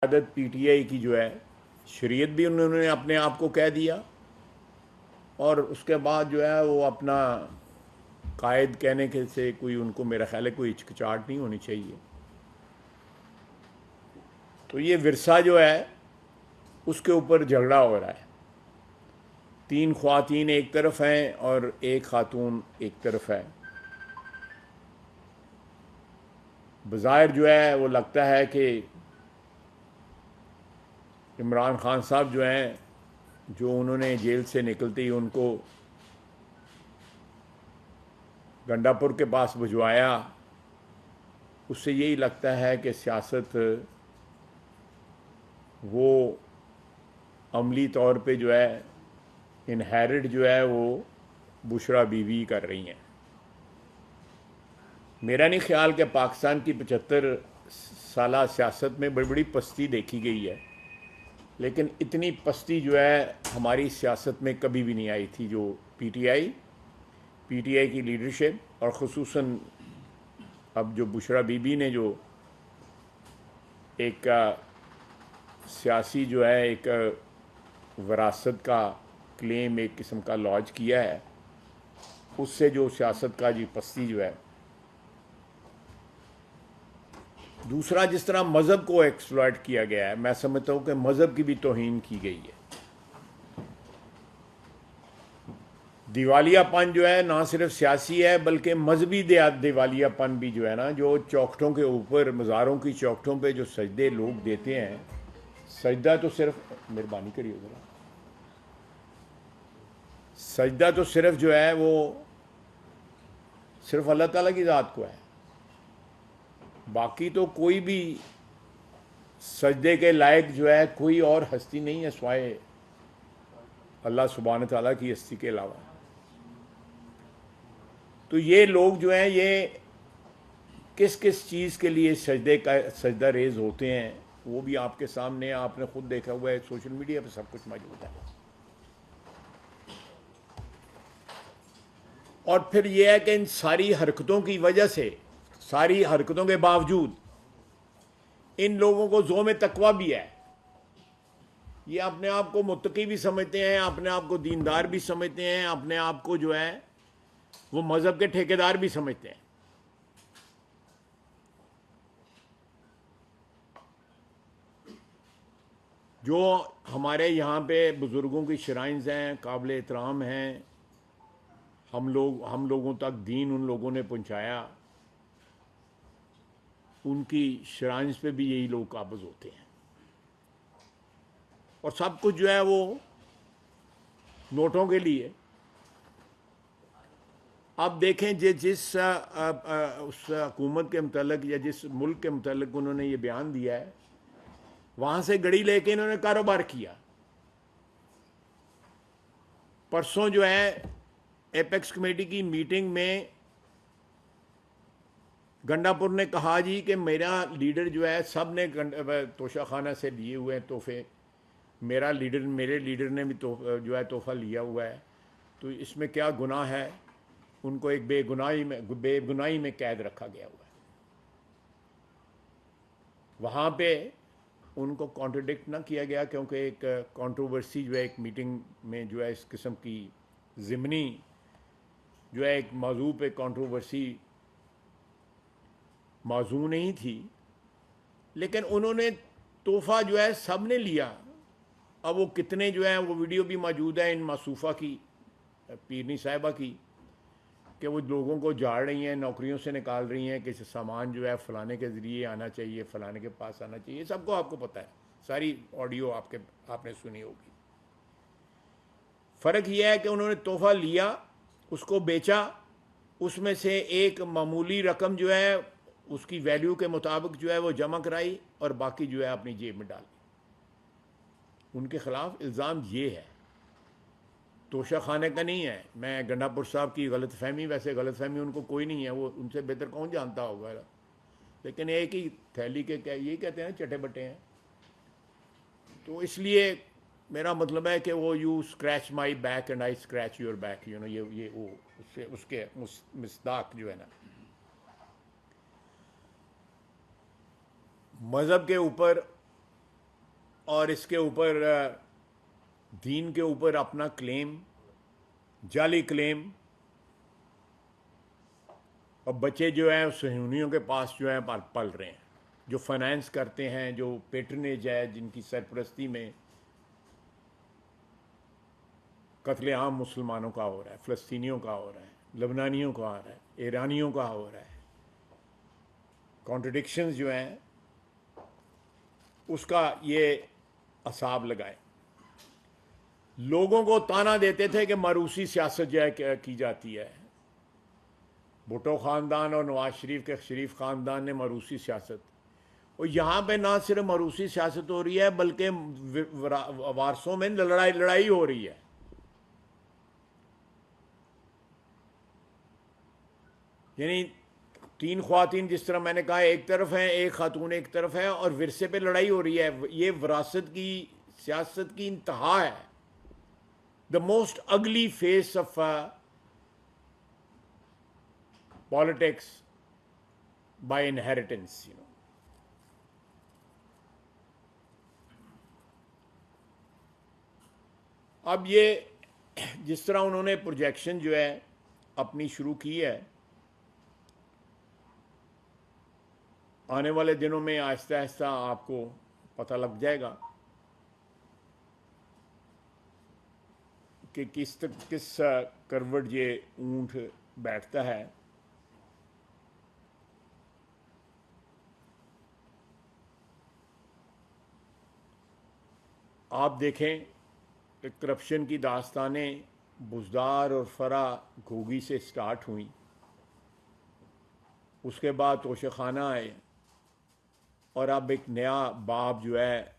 आदत पीटीआई की जो है शरीयत भी उन्होंने अपने आप को कह दिया और उसके बाद जो है वो अपना कायद कहने के से कोई उनको मेरा ख्याल है कोई हिचकिचाहट नहीं होनी चाहिए। तो ये विरसा जो है उसके ऊपर झगड़ा हो रहा है। 3 ख्वातीन एक तरफ हैं और एक खातून एक तरफ है। बज़ाहिर जो है वो लगता है कि इमरान खान साहब जो हैं, जो उन्होंने जेल से निकलते ही उनको गंडापुर के पास भिजवाया, उससे यही लगता है कि सियासत वो अमली तौर पे जो है इनहेरिट जो है वो बुशरा बीवी कर रही हैं। मेरा नहीं ख्याल कि पाकिस्तान की 75 साला सियासत में बड़ी बड़ी पस्ती देखी गई है, लेकिन इतनी पस्ती जो है हमारी सियासत में कभी भी नहीं आई थी। जो पीटीआई की लीडरशिप और ख़ुसूसन अब जो बुशरा बीबी ने जो एक सियासी जो है एक विरासत का क्लेम एक किस्म का लॉन्च किया है, उससे जो सियासत का जी पस्ती जो है। दूसरा, जिस तरह मज़हब को एक्सप्लॉइट किया गया है, मैं समझता हूँ कि मज़हब की भी तौहीन की गई है। दिवालियापन जो है ना सिर्फ सियासी है बल्कि मजहबी दिवालियापन भी जो है ना, जो चौखटों के ऊपर मज़ारों की चौखटों पे जो सजदे लोग देते हैं, सजदा तो सिर्फ, मेहरबानी करिए ज़रा, सजदा तो सिर्फ जो है वो सिर्फ अल्लाह ताला की ज़ात को है। बाकी तो कोई भी सजदे के लायक जो है कोई और हस्ती नहीं है सिवाय अल्लाह सुब्हान ताला की हस्ती के अलावा। तो ये लोग जो हैं ये किस किस चीज़ के लिए सजदा रेज होते हैं वो भी आपके सामने, आपने खुद देखा हुआ है, सोशल मीडिया पे सब कुछ मौजूद है। और फिर यह है कि इन सारी हरकतों की वजह से, सारी हरकतों के बावजूद इन लोगों को ज़ोम तकवा भी है। ये अपने आप को मुत्तकी भी समझते हैं, अपने आप को दीनदार भी समझते हैं, अपने आप को जो है वो मज़हब के ठेकेदार भी समझते हैं। जो हमारे यहाँ पे बुज़ुर्गों की श्राइन्स हैं, काबिल एहतराम हैं, हम लोगों तक दीन उन लोगों ने पहुँचाया, उनकी श्राइन्स पे भी यही लोग काबिज़ होते हैं। और सब कुछ जो है वो नोटों के लिए। आप देखें जिस उस हुकूमत के मतलब या जिस मुल्क के मतलब उन्होंने ये बयान दिया है, वहाँ से गड़ी लेके इन्होंने कारोबार किया। परसों जो है एपेक्स कमेटी की मीटिंग में गंडापुर ने कहा जी कि मेरा लीडर जो है, सब ने तोशा खाना से लिए हुए हैं तोहफे, मेरे लीडर ने भी जो है तोहफा लिया हुआ है, तो इसमें क्या गुनाह है। उनको एक बेगुनाही में कैद रखा गया हुआ है। वहाँ पे उनको कॉन्ट्रडिक्ट ना किया गया, क्योंकि एक कंट्रोवर्सी जो है एक मीटिंग में जो है इस किस्म की ज़िमनी जो है एक मौजू पे कंट्रोवर्सी मौजू नहीं थी, लेकिन उन्होंने तोहफा जो है सब ने लिया। अब वो कितने जो है वो वीडियो भी मौजूद है इन मासूफ़ा की, पीरनी साहिबा की, कि वो लोगों को झाड़ रही हैं, नौकरियों से निकाल रही हैं कि सामान जो है फ़लाने के ज़रिए आना चाहिए, फ़लाने के पास आना चाहिए। सबको आपको पता है, सारी ऑडियो आपने सुनी होगी। फ़र्क यह है कि उन्होंने तोहफ़ा लिया, उसको बेचा, उसमें से एक मामूली रकम जो है उसकी वैल्यू के मुताबिक जो है वो जमा कराई और बाकी जो है अपनी जेब में डाली। उनके ख़िलाफ़ इल्ज़ाम ये है, तोशा खाने का नहीं है। मैं गंडापुर साहब की गलतफहमी, वैसे गलतफहमी उनको कोई नहीं है, वो उनसे बेहतर कौन जानता होगा, लेकिन एक ही थैली के क्या यही कहते हैं चटे बटे हैं। तो इसलिए मेरा मतलब है कि वो you scratch my back and I scratch your back, you know, ये वो उससे उसके मिसदाक जो है ना, मज़हब के ऊपर और इसके ऊपर दीन के ऊपर अपना क्लेम, जाली क्लेम, और बच्चे जो हैं सुहूनियों के पास जो हैं पल रहे हैं, जो फाइनेंस करते हैं, जो पेट्रनेज है, जिनकी सरपरस्ती में कत्लेआम मुसलमानों का हो रहा है, फ़लस्तीनियों का हो रहा है, लबनानियों का हो रहा है, ईरानियों का हो रहा है। कॉन्ट्रडिक्शंस जो हैं उसका ये असाब लगाए। लोगों को ताना देते थे कि मरूसी सियासत जो है की जाती है। भुट्टो ख़ानदान और नवाज शरीफ के शरीफ ख़ानदान ने मरूसी सियासत, और यहाँ पे ना सिर्फ मरूसी सियासत हो रही है बल्कि वारसों में लड़ाई हो रही है। यानी 3 ख्वातीन, जिस तरह मैंने कहा, एक तरफ हैं, एक खातून एक तरफ है, और विरसे पे लड़ाई हो रही है। ये विरासत की सियासत की इंतहा है। The most ugly face of politics by inheritance, you know. अब ये जिस तरह उन्होंने प्रोजेक्शन जो है अपनी शुरू की है, आने वाले दिनों में आहिस्ता आहिस्ता आपको पता लग जाएगा कि किस करवट ये ऊंट बैठता है। आप देखें कि करप्शन की दास्तानें बुज़दार और फरा घोगी से स्टार्ट हुई, उसके बाद तोशाखाना आए, और अब एक नया बाब जो है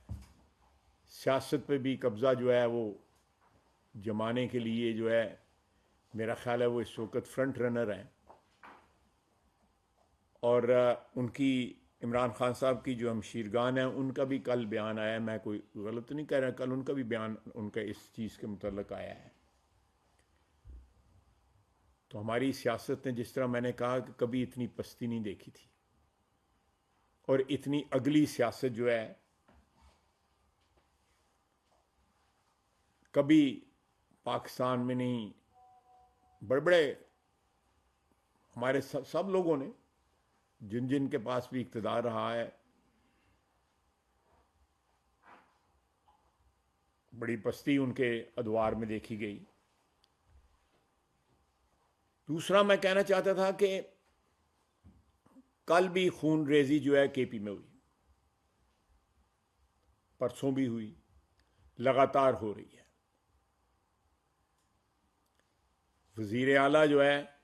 सियासत पे भी कब्ज़ा जो है वो जमाने के लिए जो है, मेरा ख्याल है वो इस वक्त फ्रंट रनर हैं। और उनकी इमरान खान साहब की जो हमशीरगान है, उनका भी कल बयान आया है। मैं कोई गलत नहीं कह रहा, कल उनका भी बयान उनका इस चीज़ के मुतल्लिक़ आया है। तो हमारी सियासत ने, जिस तरह मैंने कहा, कि कभी इतनी पस्ती नहीं देखी थी, और इतनी अगली सियासत जो है कभी पाकिस्तान में नहीं। बड़े बड़े हमारे सब लोगों ने, जिन जिन के पास भी इक़्तिदार रहा है, बड़ी पस्ती उनके अदवार में देखी गई। दूसरा मैं कहना चाहता था कि कल भी खून रेजी जो है केपी में हुई, परसों भी हुई, लगातार हो रही है। वज़ीर आला जो है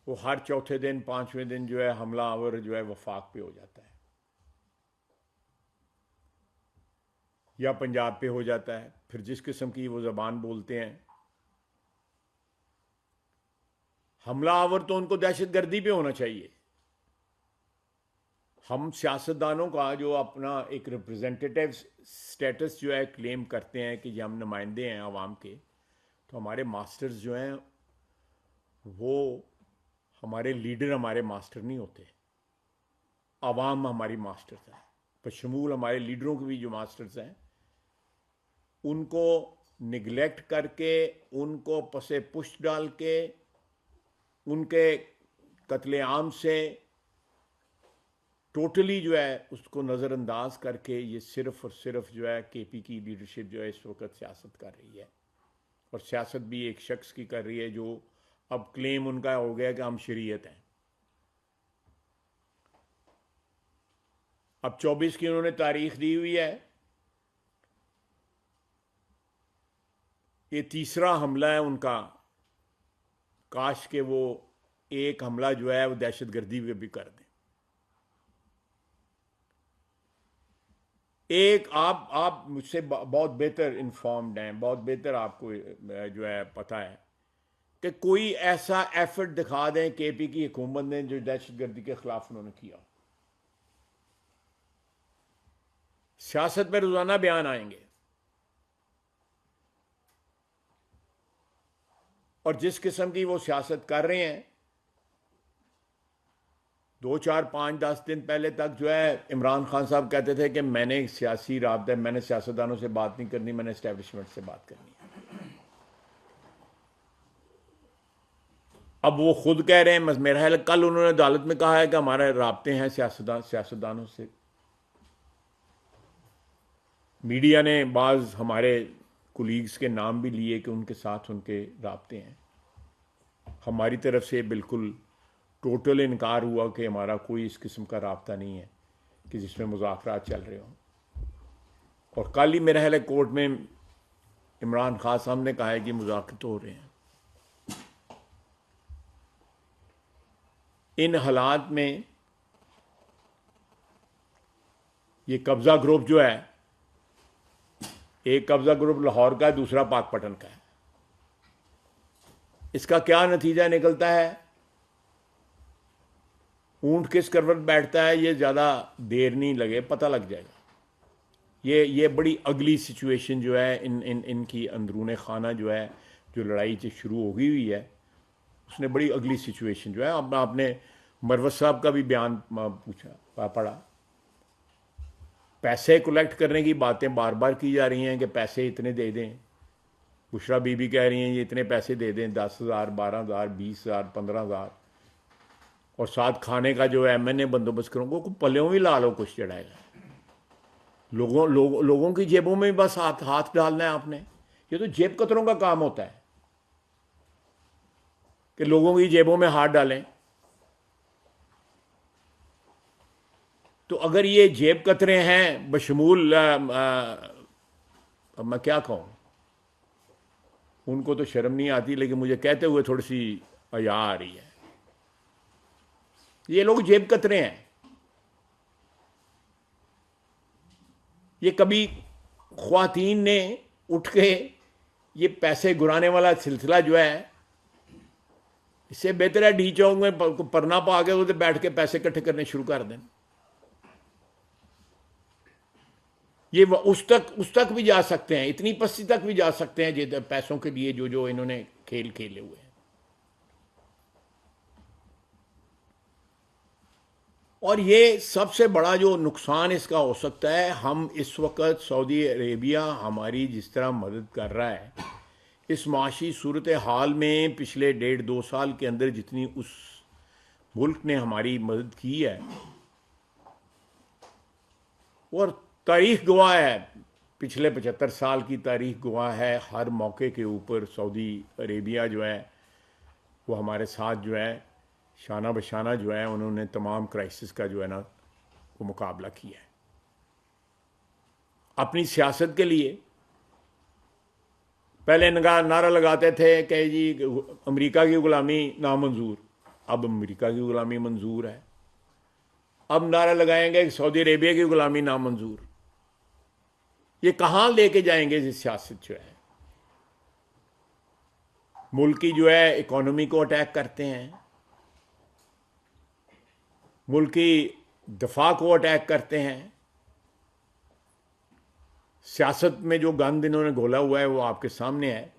वो हर चौथे दिन, 5वें दिन जो है हमलावर जो है वफाक पे हो जाता है, या पंजाब पे हो जाता है। फिर जिस किस्म की वो ज़बान बोलते हैं, हमलावर तो उनको दहशतगर्दी पे होना चाहिए। हम सियासतदानों का जो अपना एक रिप्रेजेंटेटिव स्टेटस जो है क्लेम करते हैं कि हम नुमाइंदे हैं आवाम के, तो हमारे मास्टर्स जो हैं वो, हमारे लीडर हमारे मास्टर नहीं होते, आवाम हमारी मास्टर्स हैं। बशमूल हमारे लीडरों के भी जो मास्टर्स हैं, उनको निगलेक्ट करके, उनको पसे पुष्ट डाल के, उनके कत्लेआम से टोटली जो है उसको नज़रअंदाज करके, ये सिर्फ और सिर्फ जो है केपी की लीडरशिप जो है इस वक्त सियासत कर रही है। और सियासत भी एक शख्स की कर रही है जो अब क्लेम उनका हो गया कि हम शरीयत हैं। अब 24 की उन्होंने तारीख दी हुई है। ये तीसरा हमला है उनका। काश के वो एक हमला जो है वो दहशतगर्दी पे भी कर दें। एक आप मुझसे बहुत बेहतर इन्फॉर्म्ड हैं, बहुत बेहतर आपको जो है पता है कि कोई ऐसा एफर्ट दिखा दें केपी की हुकूमत ने जो दहशतगर्दी के खिलाफ उन्होंने किया। सियासत में रोजाना बयान आएंगे, और जिस किस्म की वो सियासत कर रहे हैं 2, 4, 5, 10 दिन पहले तक जो है इमरान खान साहब कहते थे कि मैंने सियासी राब्ते, मैंने सियासतदानों से बात नहीं करनी, मैंने एस्टेब्लिशमेंट से बात करनी है। अब वो खुद कह रहे हैं, मेरा ख्याल कल उन्होंने अदालत में कहा है कि हमारे राब्ते हैं सियासतदानों से। मीडिया ने बाज़ हमारे कुलीग्स के नाम भी लिए कि उनके साथ उनके राब्ते हैं। हमारी तरफ से बिल्कुल टोटल इनकार हुआ कि हमारा कोई इस किस्म का राब्ता नहीं है कि जिसमें मुज़ाकरात चल रहे हों। और कल ही मेरा ख्याल कोर्ट में इमरान खान साहब ने कहा है कि मुज़ाकरात हो रहे हैं। इन हालात में ये कब्ज़ा ग्रुप जो है, एक कब्ज़ा ग्रुप लाहौर का है, दूसरा पाकपटन का है, इसका क्या नतीजा निकलता है, ऊंट किस करवट बैठता है, ये ज़्यादा देर नहीं लगे पता लग जाएगा। ये बड़ी अगली सिचुएशन जो है इनकी अंदरूने खाना जो है, जो लड़ाई से शुरू हो गई हुई है, उसने बड़ी अगली सिचुएशन जो है। अब आपने मरवत साहब का भी बयान पढ़ा, पैसे कलेक्ट करने की बातें बार बार की जा रही हैं कि पैसे इतने दे दें। बुशरा बीबी कह रही हैं ये इतने पैसे दे दें, 10,000, 12,000, 20,000, 15,000, और साथ खाने का जो है मैंने बंदोबस्त करूँगा, को पल्यों भी ला लो कुछ चढ़ाएगा। लोगों की जेबों में बस हाथ डालना है आपने। ये तो जेब कतरों का काम होता है कि लोगों की जेबों में हाथ डालें। तो अगर ये जेब कतरे हैं बशमूल, अब मैं क्या कहूँ, उनको तो शर्म नहीं आती, लेकिन मुझे कहते हुए थोड़ी सी हया आ रही है। ये लोग जेब कतरे हैं। ये कभी ख्वातीन ने उठ के ये पैसे गुराने वाला सिलसिला जो है, इससे बेहतर है डी चौक में परना पा के उधर बैठ के पैसे इकट्ठे करने शुरू कर दें। ये उस तक भी जा सकते हैं, इतनी पस्ती तक भी जा सकते हैं जो पैसों के लिए जो इन्होंने खेल खेले हुए हैं। और ये सबसे बड़ा जो नुकसान इसका हो सकता है, हम इस वक्त सऊदी अरेबिया हमारी जिस तरह मदद कर रहा है, इस माशी सूरत हाल में पिछले 1.5-2 साल के अंदर जितनी उस मुल्क ने हमारी मदद की है, और तारीख गवाह है, पिछले 75 साल की तारीख गवाह है, हर मौके के ऊपर सऊदी अरेबिया जो है वो हमारे साथ जो है शाना बशाना जो है उन्होंने तमाम क्राइसिस का जो है ना वो मुकाबला किया है। अपनी सियासत के लिए पहले नारा लगाते थे कि जी अमेरिका की गुलामी नामंजूर, अब अमेरिका की गुलामी मंजूर है। अब नारा लगाएंगे कि सऊदी अरेबिया की गुलामी नामंजूर। ये कहाँ लेके जाएंगे ये सियासत जो है। मुल्क की जो है इकोनॉमी को अटैक करते हैं, मुल्क की दफा को अटैक करते हैं। सियासत में जो गंद इन्होंने घोला हुआ है वो आपके सामने है।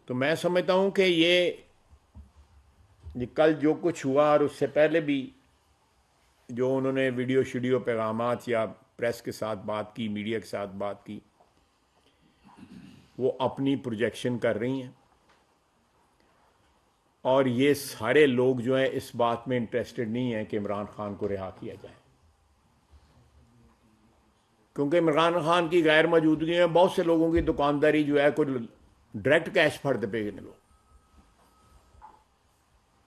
तो मैं समझता हूं कि ये कल जो कुछ हुआ और उससे पहले भी जो उन्होंने वीडियो पैगामात या प्रेस के साथ बात की, मीडिया के साथ बात की, वो अपनी प्रोजेक्शन कर रही हैं। और ये सारे लोग जो हैं इस बात में इंटरेस्टेड नहीं हैं कि इमरान खान को रिहा किया जाए, क्योंकि इमरान खान की गैर मौजूदगी में बहुत से लोगों की दुकानदारी जो है कुछ डायरेक्ट कैश फर्द पे लोग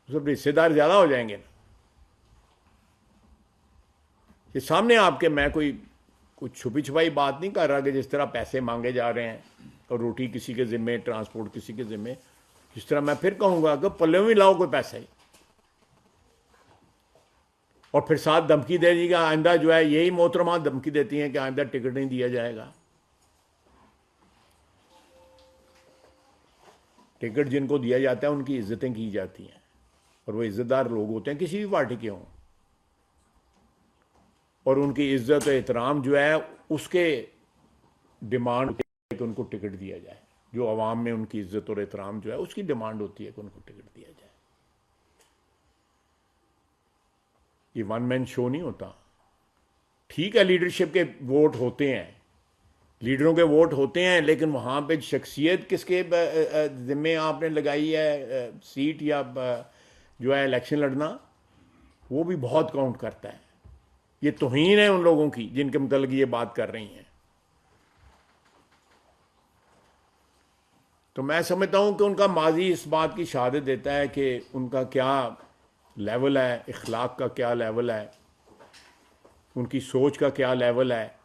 सब रिश्तेदार ज़्यादा हो जाएंगे ना। ये सामने आपके, मैं कोई कुछ छुपी छुपाई बात नहीं कर रहा कि जिस तरह पैसे मांगे जा रहे हैं और रोटी किसी के ज़िम्मे, ट्रांसपोर्ट किसी के ज़िम्मे, जिस तरह मैं फिर कहूँगा कि पल्ले में लाओ कोई पैसा ही, और फिर साथ धमकी दे दी कि आइंदा जो है, यही मोहतरमा धमकी देती हैं कि आइंदा टिकट नहीं दिया जाएगा। टिकट जिनको दिया जाता है उनकी इज्जतें की जाती हैं, और वो इज्जतदार लोग होते हैं किसी भी पार्टी के हों, और उनकी इज्जत और एहतराम जो है उसके डिमांड कि उनको टिकट दिया जाए। जो अवाम में उनकी इज्जत और एहतराम जो है उसकी डिमांड होती है कि उनको टिकट दिया जाए। ये वन मैन शो नहीं होता। ठीक है, लीडरशिप के वोट होते हैं, लीडरों के वोट होते हैं, लेकिन वहाँ पे शख्सियत किसके ज़िम्मे आपने लगाई है, सीट या जो है इलेक्शन लड़ना, वो भी बहुत काउंट करता है। ये तौहीन है उन लोगों की जिनके मतलब ये बात कर रही हैं। तो मैं समझता हूँ कि उनका माजी इस बात की शहादत देता है कि उनका क्या लेवल है, इखलाक का क्या लेवल है, उनकी सोच का क्या लेवल है,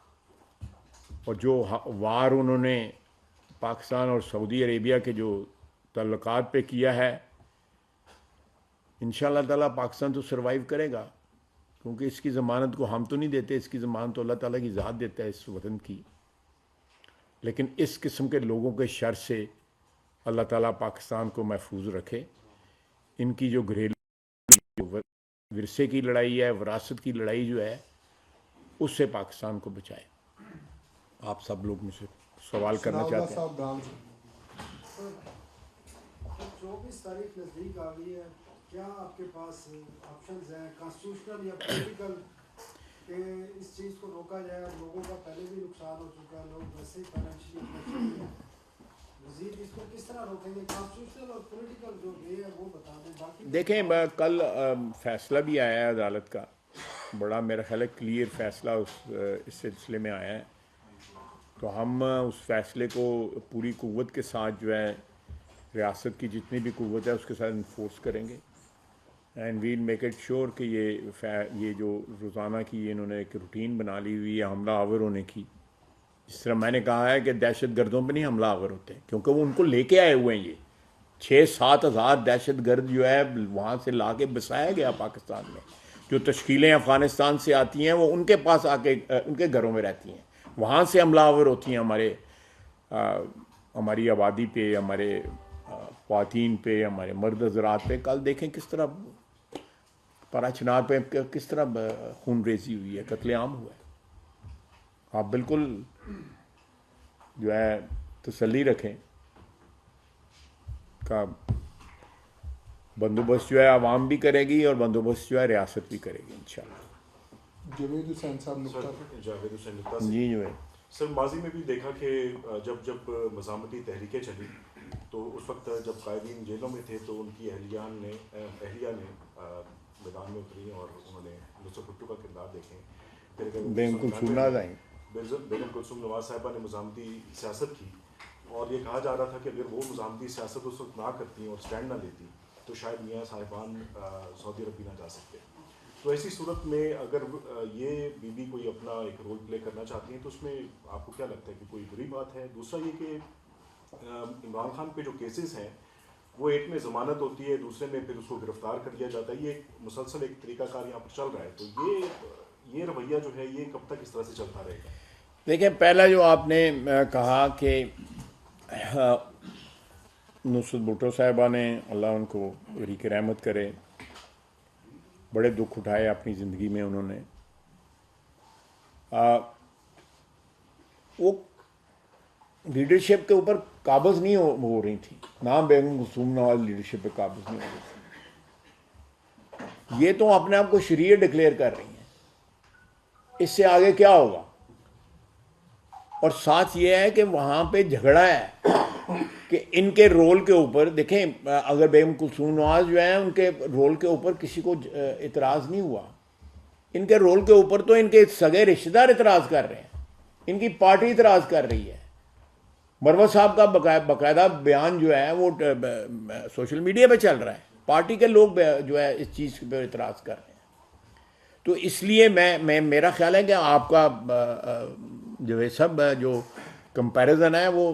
और जो वार उन्होंने पाकिस्तान और सऊदी अरेबिया के जो तल्लुकात पे किया है, इंशाअल्लाह ताला पाकिस्तान तो सरवाइव करेगा, क्योंकि इसकी ज़मानत को हम तो नहीं देते, इसकी ज़मानत तो अल्लाह ताला की ज़ात देता है इस वतन की। लेकिन इस किस्म के लोगों के शर से अल्लाह ताला पाकिस्तान को महफूज रखे। इनकी जो घरेलू विरसे की लड़ाई है, विरासत की लड़ाई जो है, उससे पाकिस्तान को बचाए। आप सब लोग मुझसे सवाल करना चाहते हैं? 24 तारीख नज़दीक आ गई है, क्या आपके पास ऑप्शंस हैं कॉन्स्टिट्यूशनल या पॉलिटिकल कि इस चीज़ को रोका जाए? लोगों का पहले भी नुकसान हो चुका है, लोग वैसे ही फाइनेंशियली मज़ीद इसको किस तरह रोकेंगे? कॉन्स्टिट्यूशनल और पॉलिटिकल जो वे है वो बता दें। बाकी देखें, कल फैसला भी आया है अदालत का, बड़ा मेरा ख्याल है क्लियर फैसला इस सिलसिले में आया है। तो हम उस फैसले को पूरी कुव्वत के साथ जो है, रियासत की जितनी भी कुव्वत है उसके साथ इन्फोर्स करेंगे, and we'll make it sure कि ये जो रोज़ाना की इन्होंने एक रूटीन बना ली हुई है हमला आवर होने की, जिस तरह मैंने कहा है कि दहशत गर्दों पर नहीं हमला आवर होते, क्योंकि वो उनको लेके आए हुए हैं। ये 6-7 हज़ार दहशत गर्द जो है वहाँ से ला के बसाया गया पाकिस्तान में। जो तश्कीलें अफ़गानिस्तान से आती हैं वो उनके पास आके उनके घरों में रहती हैं, वहाँ से हमलावर होती हैं हमारी आबादी पे, हमारे ख्वातीन पे, हमारे मर्द हज़रात पे। कल देखें किस तरह परा चिनार पे किस तरह खून रेजी हुई है, कत्लेआम हुआ है। आप बिल्कुल जो है तसल्ली रखें का बंदोबस्त जो है आवाम भी करेगी और बंदोबस्त जो है रियासत भी करेगी इंशाल्लाह। जावेद हुसैन साहब नुक्ता जी जो है सर, माजी में भी देखा कि जब मज़ामती तहरीकें चली तो उस वक्त जब कायदीन जेलों में थे तो उनकी अहलिया ने मैदान में उतरी और उन्होंने नुसरत भुट्टो का किरदार देखें। बेगम कुलसूम नवाज साहिबा ने मज़ामती सियासत की और ये कहा जा रहा था कि अगर वो मज़ामती सियासत उस वक्त ना करती और स्टैंड ना लेती तो शायद मियाँ साहिबान सऊदी अरब भी ना जा सकते। तो ऐसी सूरत में अगर ये बीबी कोई अपना एक रोल प्ले करना चाहती हैं तो उसमें आपको क्या लगता है कि कोई बुरी बात है? दूसरा ये कि इमरान खान पे जो केसेस हैं वो एक में ज़मानत होती है, दूसरे में फिर उसको गिरफ्तार कर लिया जाता है, ये मुसलसल एक तरीकाकार यहाँ पर चल रहा है। तो ये रवैया जो है ये कब तक इस तरह से चलता रहेगा? देखिए, पहला जो आपने कहा कि नुसरत भुट्टो साहिबा ने, अल्लाह उनको रीक रहमत करे, बड़े दुख उठाए अपनी ज़िंदगी में उन्होंने। वो लीडरशिप के ऊपर काबज़ नहीं हो रही थी, ना बेगम कुलसूम नवाज लीडरशिप पे काबज़ नहीं हो रही थी। ये तो अपने आप को शरीयत डिक्लेयर कर रही हैं, इससे आगे क्या होगा? और साथ ये है कि वहाँ पे झगड़ा है कि इनके रोल के ऊपर देखें, अगर बेगम कुलसूम नवाज जो है उनके रोल के ऊपर किसी को इतराज़ नहीं हुआ, इनके रोल के ऊपर तो इनके सगे रिश्तेदार इतराज़ कर रहे हैं, इनकी पार्टी इतराज़ कर रही है। मरवा साहब का बाकायदा बयान जो है वो सोशल मीडिया पे चल रहा है, पार्टी के लोग जो है इस चीज़ पर इतराज़ कर रहे हैं। तो इसलिए मैं मेरा ख्याल है कि आपका जो है सब जो कंपैरिजन है वो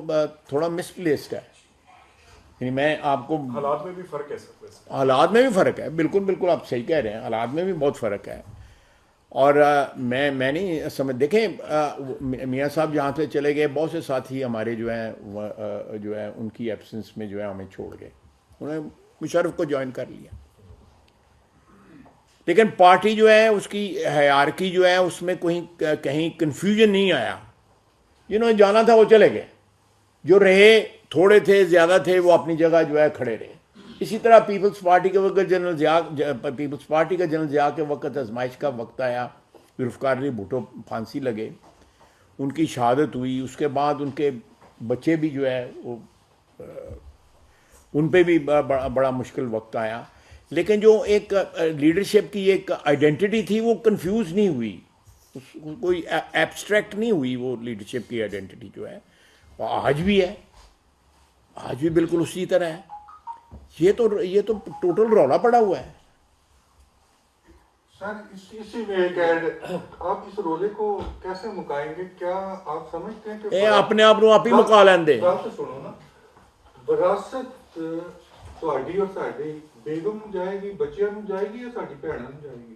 थोड़ा मिसप्लेस्ड है। यानी मैं आपको हालात में भी फ़र्क है सर, हालात में भी फ़र्क है, बिल्कुल बिल्कुल आप सही कह रहे हैं, हालात में भी बहुत फ़र्क है। और मैं नहीं समझ, देखें मियाँ साहब जहाँ से चले गए, बहुत से साथी हमारे जो है उनकी एब्सेंस में जो है हमें छोड़ गए, उन्होंने मुशर्रफ को ज्वाइन कर लिया। लेकिन पार्टी जो है उसकी हायरार्की जो है उसमें कहीं कन्फ्यूजन नहीं आया। जिन्होंने जाना था वो चले गए, जो रहे थोड़े थे ज़्यादा थे वो अपनी जगह जो है खड़े रहे। इसी तरह पीपल्स पार्टी के वक्त पीपल्स पार्टी का जनरल ज़िया के वक्त आजमाइश का वक्त आया, जुल्फ़िकार अली भुट्टो फांसी लगे, उनकी शहादत हुई, उसके बाद उनके बच्चे भी जो है वो उन पे भी बड़ा मुश्किल वक्त आया। लेकिन जो एक लीडरशिप की एक आइडेंटिटी थी वो कंफ्यूज नहीं हुई, कोई एब्स्ट्रैक्ट नहीं हुई वो लीडरशिप की आइडेंटिटी जो है, वो आज भी है, आज भी बिल्कुल उसी तरह है। ये तो टोटल रौला पड़ा हुआ है। सर इसी में एक ऐड, आप इस रोले को कैसे मुकाएंगे? क्या आप समझते हैं कि अपने आप को आप ही मुका लेंदे? सुनो ना, विरासत ਤੁਹਾਡੀ और साडी बेगम ਨੂੰ जाएगी, बच्चियां ਨੂੰ जाएगी या साडी भैणां ਨੂੰ जाएगी?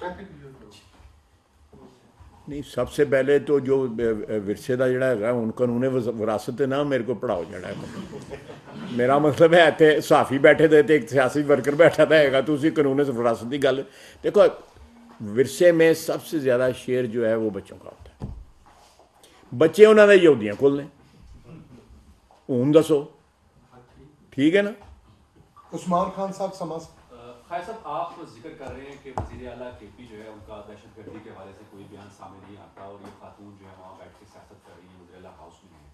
कैसे क्लियर करो? नहीं, सबसे पहले तो जो विरसे का जोड़ा है हूँ कानून विरासत ना मेरे को पढ़ाओ जाना है। मेरा मतलब है इतने सहाफ़ी बैठे थे तो एक सियासी वर्कर बैठा था है तो उसी कानून विरासत की गल देखो। विरसे में सबसे ज़्यादा शेयर जो है वो बच्चों का होता है, बच्चे उन्होंने यहूदियाँ कोल ने। हूँ दसो, ठीक है ना? उस्मान खान साहब समाज खायर साहब, आप जिक्र कर रहे हैं कि वज़ीर आला केपी जो है उनका दहशतगर्दी के हवाले से कोई बयान सामने नहीं आता और ये खातून जो है वहाँ बैठ के सियासत कर रही है, वज़ीर आला हाउस में है।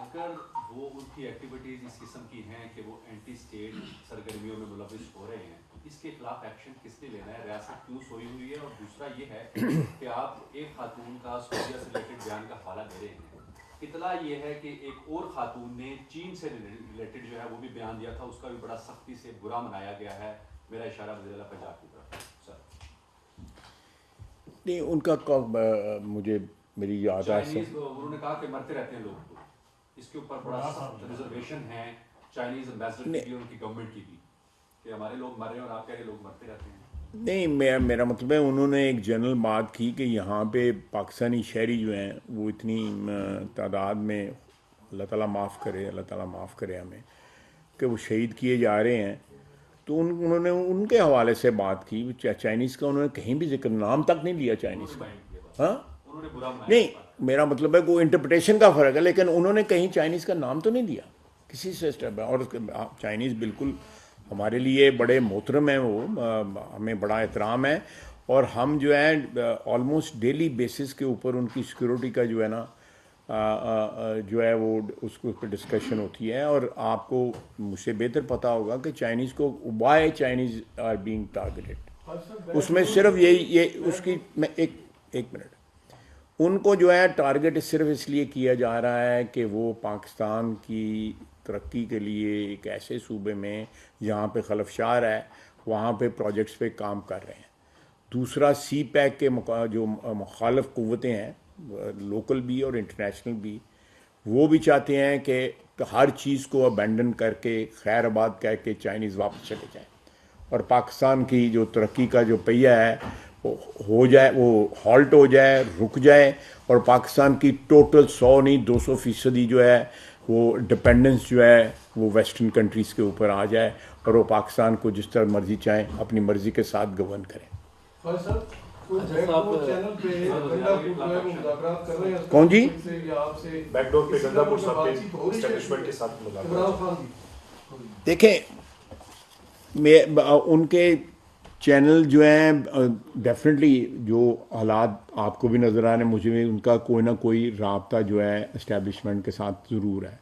अगर वो उनकी एक्टिविटीज़ इस किस्म की हैं कि वो एंटी स्टेट सरगर्मियों में मुलविस हो रहे हैं, तो इसके खिलाफ एक्शन किसने लेना है? रियासत क्यों सोई हुई है? और दूसरा ये है कि आप एक खातून का सऊदीया से रिलेटेड बयान का हवाला दे रहे हैं, इतला ये है कि एक और खातून ने चीन से रिलेटेड जो है वो भी बयान दिया था, उसका भी बड़ा सख्ती से बुरा मनाया गया है। मेरा इशारा वज़ीर पंजाब की तरफ सर। नहीं, उनका मुझे मेरी याद है, उन्होंने कहा कि मरते रहते हैं लोग, तो इसके ऊपर बड़ा सख्त रिजर्वेशन है चाइनीज एम्बेसडर की भी, उनकी गवर्नमेंट की भी, कि हमारे लोग मर रहे हैं और आप कह रहे लोग मरते रहते हैं। नहीं, मेरा मतलब है उन्होंने एक जनरल बात की कि यहाँ पे पाकिस्तानी शहरी जो हैं वो इतनी तादाद में, अल्लाह ताला माफ़ करे, अल्लाह ताला माफ़ करे हमें, कि वो शहीद किए जा रहे हैं। तो उन्होंने उनके हवाले से बात की। चाइनीज़ का उन्होंने कहीं भी जिक्र, नाम तक नहीं लिया चाइनीज़ का। हाँ, नहीं, मेरा मतलब है वो इंटरप्रिटेशन का फ़र्क है, लेकिन उन्होंने कहीं चाइनीज़ का नाम तो नहीं दिया किसी से स्टेप। और चाइनीज़ बिल्कुल हमारे लिए बड़े मोहतरम हैं, वो हमें बड़ा एहतराम है, और हम जो है ऑलमोस्ट डेली बेसिस के ऊपर उनकी सिक्योरिटी का जो है ना जो है वो उसके ऊपर डिस्कशन होती है। और आपको मुझसे बेहतर पता होगा कि चाइनीज़ को why Chinese are being targeted, उसमें सिर्फ ये उसकी मैं एक मिनट, उनको जो है टारगेट सिर्फ इसलिए किया जा रहा है कि वो पाकिस्तान की तरक्की के लिए एक ऐसे सूबे में जहाँ पे खलफशार है वहाँ पे प्रोजेक्ट्स पे काम कर रहे हैं। दूसरा, सी पैक के जो मुखालिफ क़ुव्वतें हैं, लोकल भी और इंटरनेशनल भी, वो भी चाहते हैं कि हर चीज़ को अबेंडन करके खैराबाद कह के चाइनीज़ वापस चले जाएं और पाकिस्तान की जो तरक्की का जो पहिया है वो हो जाए, वो हॉल्ट हो जाए, रुक जाए, और पाकिस्तान की टोटल 100 नहीं 200% जो है वो डिपेंडेंस जो है वो वेस्टर्न कंट्रीज़ के ऊपर आ जाए, और वो पाकिस्तान को जिस तरह मर्जी चाहें अपनी मर्ज़ी के साथ गवर्न करें। कौन जी? बैकडोर पे गंगापुर साहब पे एस्टेब्लिशमेंट के साथ मुलाकात। देखें, उनके चैनल जो हैं डेफिनेटली जो हालात आपको भी नज़र आ रहे हैं, मुझे भी उनका कोई ना कोई राब्ता जो है एस्टेब्लिशमेंट के साथ ज़रूर है,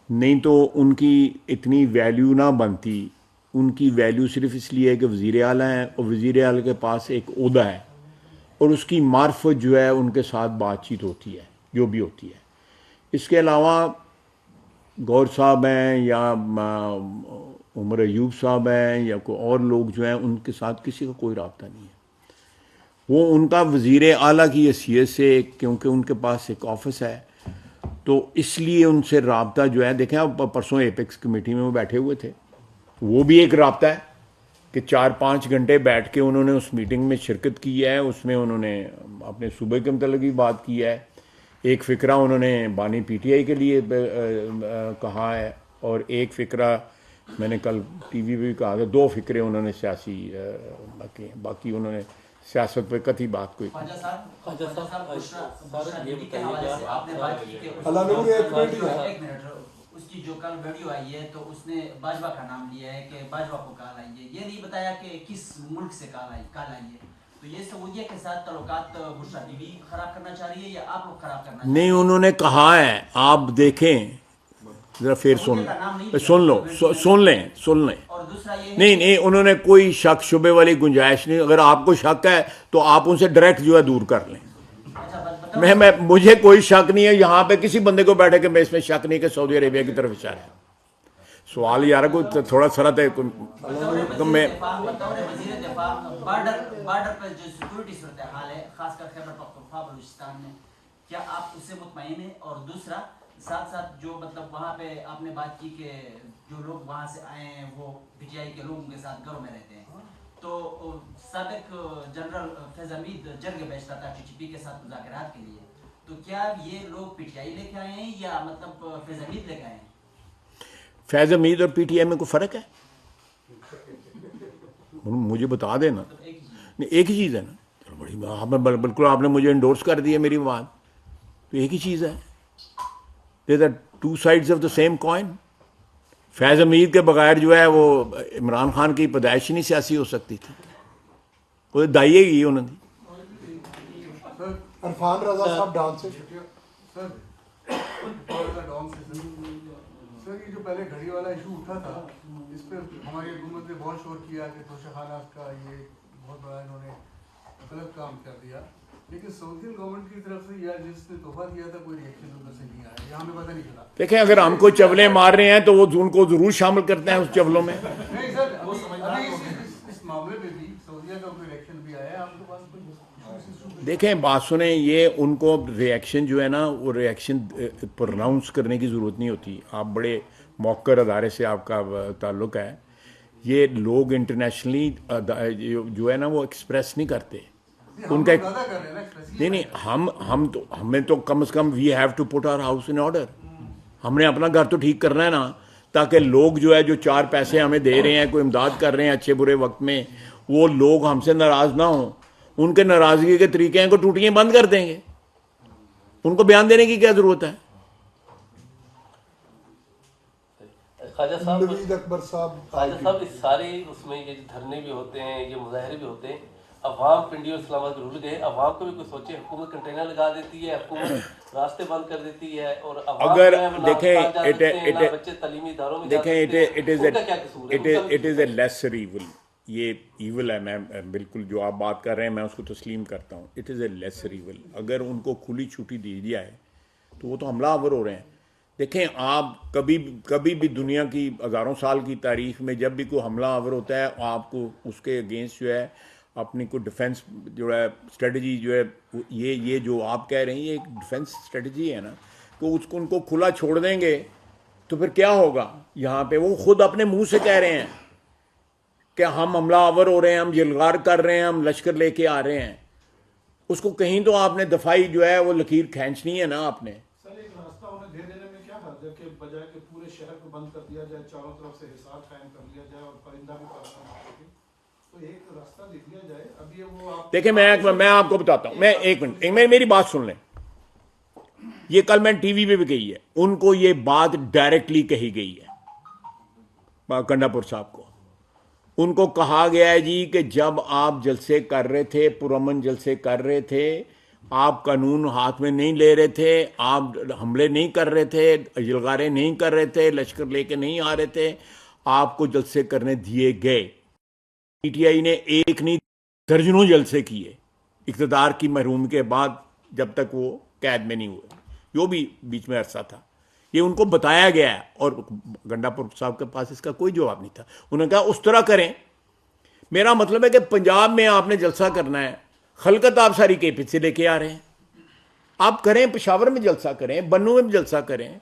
नहीं तो उनकी इतनी वैल्यू ना बनती। उनकी वैल्यू सिर्फ इसलिए है कि वज़ीर आला हैं और वज़ीर आला के पास एक ओहदा है और उसकी मार्फत जो है उनके साथ बातचीत होती है जो भी होती है। इसके अलावा गौर साहब हैं या उमर अयूब साहब हैं या कोई और लोग जो हैं, उनके साथ किसी का कोई रब्ता नहीं है। वो उनका वज़ीर आला की हैसियत से, क्योंकि उनके पास एक ऑफिस है, तो इसलिए उनसे रब्ता जो है, देखें आप परसों एपेक्स कमेटी में वो बैठे हुए थे, वो भी एक रब्ता है कि 4-5 घंटे बैठ के उन्होंने उस मीटिंग में शिरकत की है। उसमें उन्होंने अपने सूबे के मतलब की बात की है, एक फ़िक्रा उन्होंने बानी PTI के लिए कहा है, और एक फ़िक्रा मैंने कल TV पे भी कहा था, 2 फ़िक्रे उन्होंने सियासी बाकी उन्होंने सियासत पे कथी बात कोई। उसकी जो कल वीडियो आई है तो उसने बाजवा का नाम लिया है कि बाजवा को कॉल आई है, ये नहीं बताया कि किस मुल्क से कॉल आई है। तो ये सऊदीया के साथ ताल्लुकात बुशरा बीवी खराब करना चाह रही है या आप लोग खराब करना? नहीं, उन्होंने कहा है, आप देखें जरा फिर सुन लो। और दूसरा ये नहीं, उन्होंने कोई शक शुबे वाली गुंजाइश नहीं। अगर आपको शक है तो आप उनसे डायरेक्ट जो है दूर कर लें। मैं मुझे कोई शक नहीं है यहाँ पे किसी बंदे को बैठे के मैं इसमें शक नहीं कि सऊदी अरेबिया की तरफ इशारा है। सवाल यार को थोड़ा सरत है तो मैं बॉर्डर पर जो सिक्योरिटी सूरत हाल है खासकर खैबर पख्तूनख्वा बलूचिस्तान में, क्या आप उससे मुतमईन हैं? और दूसरा साथ साथ जो मतलब वहाँ पे आपने बात की कि जो लोग वहाँ से आए हैं वो पीटीआई के लोगों के साथ घरों में रहते हैं, तो साबिक जनरल फैज हमीद जर्ग भेजता था टीटीपी के साथ मुज़ाकरात के लिए, तो क्या ये लोग पीटीआई लेके आए हैं या मतलब फैज हमीद लेके आए हैं? फैज हमीद और पीटीआई में कोई फ़र्क है? मुझे बता देना। नहीं, एक ही चीज़ है ना। चलो बड़ी बात, बिल्कुल आपने मुझे इंडोर्स कर दी है मेरी बात। तो एक ही चीज़ है, there are two sides of the same coin. Faiz Hameed के बगैर जो है वो इमरान खान की पैदाइश ही नहीं सियासी हो सकती थी, वो दाइए की उन्होंने। अरफान रजा साहब डांस से सर, ये जो पहले घड़ी वाला इशू उठा था, इस पर हमारी हुकूमत ने बहुत शोर किया कि तोशाखाना का ये बहुत बड़ा इन्होंने गलत काम कर दिया, लेकिन सऊदी गवर्नमेंट की तरफ से या जिसने तोहफा दिया था कोई रिएक्शन उधर से नहीं आया, यहाँ हमें पता नहीं चला। देखें, अगर हमको चवले मार रहे हैं तो वो उनको जरूर शामिल करते हैं उस चवलों में। नहीं सर, अभी इस मामले में भी सऊदीया का कोई रिएक्शन भी आया है आपके पास? देखें, बात सुने, ये उनको रिएक्शन जो है ना, वो रिएक्शन प्रोनाउंस करने की ज़रूरत नहीं होती। आप बड़े मौकर अदारे से आपका ताल्लुक़ है, ये लोग इंटरनेशनली जो है ना वो एक्सप्रेस नहीं करते उनका। नहीं, हमें तो कम से कम we have to put our house in order. हमने अपना घर तो ठीक करना है ना, ताकि लोग जो है जो 4 पैसे हमें दे रहे हैं, कोई इमदाद कर रहे हैं अच्छे बुरे वक्त में, वो लोग हमसे नाराज़ ना हों। उनके नाराज़गी के तरीके हैं को टूटियाँ बंद कर देंगे, उनको बयान देने की क्या ज़रूरत है? ख्वाजा साहब, नवीद अकबर साहब, इस सारे उसमें ये धरने भी होते हैं, ये मुजाहरे भी होते हैं, अवाम पिंडी और इस्लामाबाद के रुल गए, अवाम को भी कुछ सोचे। हुकूमत कंटेनर लगा देती है, हुकूमत रास्ते बंद कर देती है, और अगर देखें बच्चे तालीमी इदारों में देखें, it is a laser evil. ये ईविल है, मैं बिल्कुल जो आप बात कर रहे हैं मैं उसको तस्लीम करता हूँ। It is a laser evil. अगर उनको खुली छुट्टी दी जाए तो वो तो हमलावर हो रहे हैं। देखें, आप कभी भी दुनिया की हज़ारों साल की तारीख में जब भी कोई हमलावर होता है, आपको उसके अगेंस्ट जो है अपनी कोई डिफेंस जो है स्ट्रेटजी जो है, ये जो आप कह रहे हैं ये एक डिफेंस स्ट्रेटजी है ना, तो उसको उनको खुला छोड़ देंगे तो फिर क्या होगा? यहाँ पे वो खुद अपने मुंह से कह रहे हैं कि हम हमलावर हो रहे हैं, हम जलगार कर रहे हैं, हम लश्कर लेके आ रहे हैं। उसको कहीं तो आपने दफाई जो है वो लकीर खींचनी है ना आपने। सर, एक रास्ता उन्हें दे देने में क्या हर्ज है कि बजाय कि पूरे शहर को बंद कर दिया जाए, चारों तरफ से हिसाब कायम कर लिया जाए और परिंदा भी परेशान हो सके, तो एक रास्ता दे दिया जाए। अब ये वो आप देखिए, मैं आपको बताता हूँ, मैं एक मिनट मेरी बात सुन लें। ये कल मैंने टीवी पे भी कही है, उनको ये बात डायरेक्टली कही गई है गंडापुर साहब को। उनको कहा गया है जी कि जब आप जलसे कर रहे थे, पुरअमन जलसे कर रहे थे, आप कानून हाथ में नहीं ले रहे थे, आप हमले नहीं कर रहे थे, जलगारे नहीं कर रहे थे, लश्कर लेके नहीं आ रहे थे, आपको जलसे करने दिए गए। पीटीआई ने एक नहीं दर्जनों जलसे किए इक़्तिदार की महरूम के बाद, जब तक वो कैद में नहीं हुए, जो भी बीच में अरसा था। ये उनको बताया गया है और गंडापुर साहब के पास इसका कोई जवाब नहीं था। उन्होंने कहा उस तरह करें। मेरा मतलब है कि पंजाब में आपने जलसा करना है, खलकत आप सारी के पीछे लेके आ रहे हैं, आप करें, पेशावर में जलसा करें, बन्नू में जलसा करें,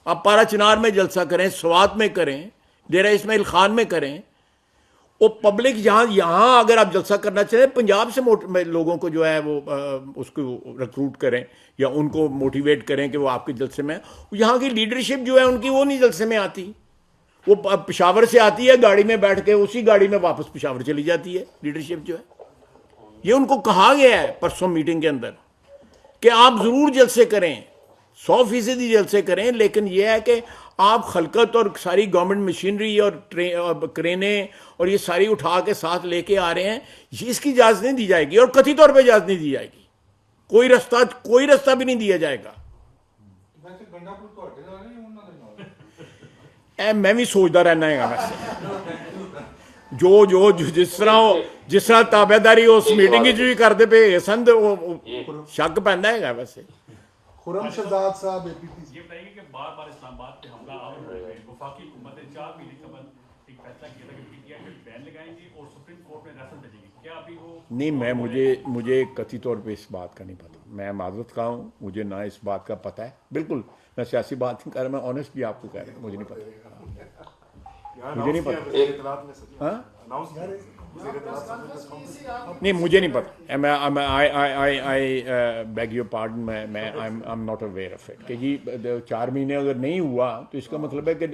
आप पारा चिनार में जलसा करें, स्वात में करें, डेरा इस्माइल खान में करें। वो पब्लिक यहाँ अगर आप जलसा करना चाहें, पंजाब से लोगों को जो है वो उसको रिक्रूट करें या उनको मोटिवेट करें कि वो आपके जलसे में। यहाँ की लीडरशिप जो है उनकी वो नहीं जलसे में आती, वो पेशावर से आती है गाड़ी में बैठ के, उसी गाड़ी में वापस पेशावर चली जाती है लीडरशिप जो है। ये उनको कहा गया है परसों मीटिंग के अंदर कि आप ज़रूर जलसे करें, 100% जलसे करें, लेकिन यह है कि आप खलकत और सारी गवर्नमेंट मशीनरी और क्रेनें और ये सारी उठा के साथ लेके आ रहे हैं, ये इसकी इजाज़त नहीं दी जाएगी और कथित तौर पे इजाज़त नहीं दी जाएगी। कोई रास्ता भी नहीं दिया जाएगा। वैसे गंडापुर ਤੁਹਾਡੇ ਨਾਲ ਨਹੀਂ ਉਹਨਾਂ ਦੇ ਨਾਲ मैं भी सोचता रहना है वैसे जो जिस तरह ताबेदारी उस मीटिंग भी करते पे सन शक पैदा है वैसे। खुरम शहजाद साहब APP ये बताइए कि बार बार इस्लामाबाद पे हमला वफाकी हुकूमत ने 4 महीने कबल एक फैसला किया था कि पीटीआई पे बैन लगाएंगी और सुप्रीम कोर्ट में रेफरेंस भेजेंगी, क्या अभी वो नहीं, मैं मुझे कथित तौर पे इस बात का नहीं पता। मैं माजरत का हूँ, मुझे ना इस बात का पता है। बिल्कुल मैं सियासी बात नहीं कर रहा, मैं ऑनेस्ट भी आपको कह रहा हूँ, मुझे नहीं पता, मुझे नहीं पता। हाँ नहीं, मुझे नहीं पता। आई बैग योर पार्डन, मैं I am not aware of it कि जी 4 महीने अगर नहीं हुआ तो इसका मतलब है कि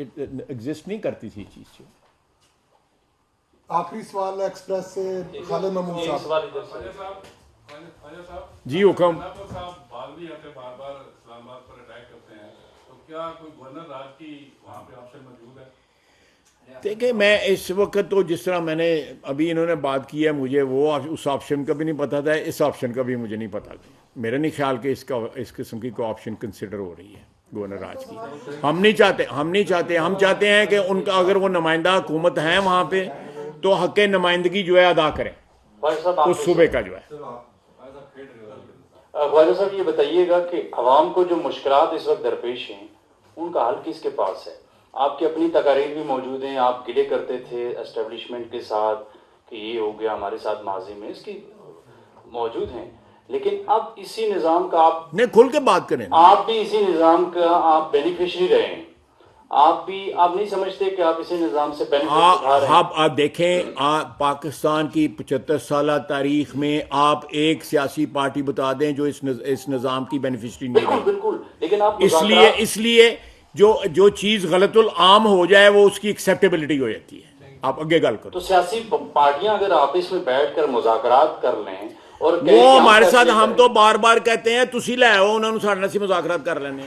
इट एग्जिस्ट नहीं करती थी चीज़। आखिरी सवाल एक्सप्रेस से खालिद महमूद साहब। जी हुक्म। बार बार इस्लामाबाद पर अटैक करते हैं, तो क्या कोई गवर्नर राज की वहाँ पे ऑप्शन मौजूद है? देखिए, मैं इस वक्त तो जिस तरह मैंने अभी इन्होंने बात की है, मुझे वो उस ऑप्शन का भी नहीं पता था, इस ऑप्शन का भी मुझे नहीं पता। मेरा नहीं ख्याल कि इस किस्म की कोई ऑप्शन कंसिडर हो रही है गवर्नर राज की। हम नहीं चाहते, हम चाहते हैं कि उनका अगर वो नुमाइंदा हुकूमत है वहाँ पे तो हक नुमाइंदगी जो है अदा करें उस सूबे का जो है। ख्वाजा साहब ये बताइएगा कि अवाम को जो मुश्किलात इस वक्त दरपेश हैं उनका हल किसके पास है? आपकी अपनी तकारीर भी मौजूद हैं, आप गिले करते थे एस्टेब्लिशमेंट के साथ कि ये हो गया हमारे साथ माजी में, इसकी मौजूद हैं, लेकिन अब इसी निज़ाम का आप नहीं खुल के बात करें, आप भी इसी निज़ाम का आप बेनिफिशरी रहे हैं, आप नहीं समझते कि आप इसी निज़ाम से बेनिफिट उठा रहे हैं? आप देखें, पाकिस्तान की 75 साल तारीख में आप एक सियासी पार्टी बता दें जो इस निज़ाम की बेनिफिशरी नहीं है। बिल्कुल, लेकिन आप इसलिए जो चीज़ गलतुल आम हो जाए वो उसकी एक्सेप्टेबिलिटी हो जाती है। आप आगे गल करो। तो सियासी पार्टियां अगर आपस में बैठकर मुज़ाकरात कर लें और वो हमारे साथ, हम तो बार बार कहते हैं तुसी ले आओ उन्होंने साढ़े से मुज़ाकरात कर लेने।